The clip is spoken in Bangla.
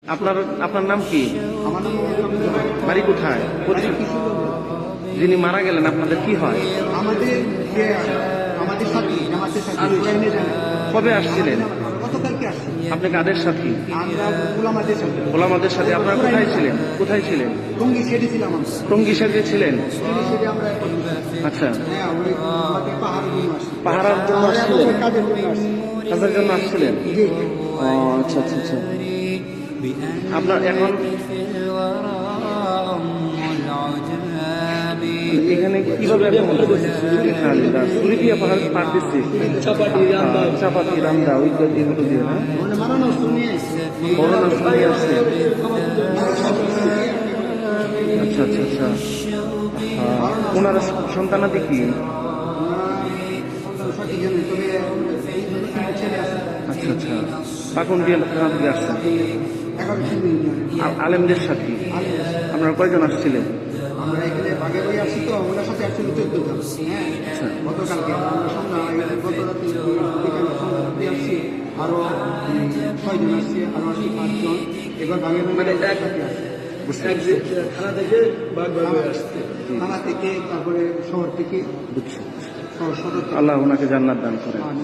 আপনার আপনার নাম কি? আমার নাম বাড়ি কোথায়? যিনি মারা গেলেন আপনাদের কি হয়? আমাদের সাথী জামাতের সাথী কবে আসছিলেন? গতকালকে আসছি আপনি কাদের সাথী? আমরা গোলামাদের সাথে গোলামাদের সাথে আপনারা কোথায় ছিলেন? কোথায় ছিলেন? টঙ্গী সেটে ছিলাম আমরা টঙ্গী সাথে ছিলেন? টঙ্গী সেটে আমরা এখন আচ্ছা, হ্যাঁ ওই আমাদের পাহাড়ের জন্য আসছি পাহাড়ার জন্য আসছিলেন? কাজের জন্য আসছি কাজের জন্য আসছিলেন? জি ও আচ্ছা আচ্ছা আচ্ছা। আপনার এখন এখানে কিভাবে সুরিপিয়া পাহাড় পার দিচ্ছে চাপাতি রামদা ওই এগুলো দিয়ে না মানে মারানো শুনিয়ে বড় নাম শুনিয়ে আসছে। আচ্ছা আচ্ছা আচ্ছা। ওনার সন্তানাদি কি? সাথী জানেন তবে ছেলে আছে আচ্ছা আচ্ছা। পাকুন্দিয়া থানা থেকে আসছেন? 11 আলেমদের সাথে আপনারা কয়জন আসছিলেন? আমরা এখানে বাগে বই আসছি তো ওনার সাথে অ্যাকচুয়ালি 14 জন হ্যাঁ আচ্ছা গতকালকে আমরা গত রাতে সন্ধ্যাতে আসছি আরো 6 জন আসছে আরো আসছি 5 জন এবার বাগে মানে থানা থেকে থানা থেকে তারপরে শহর থেকে বুঝছি। সদর থেকে আল্লাহ ওনাকে জান্নাত দান করেন। হ্যাঁ,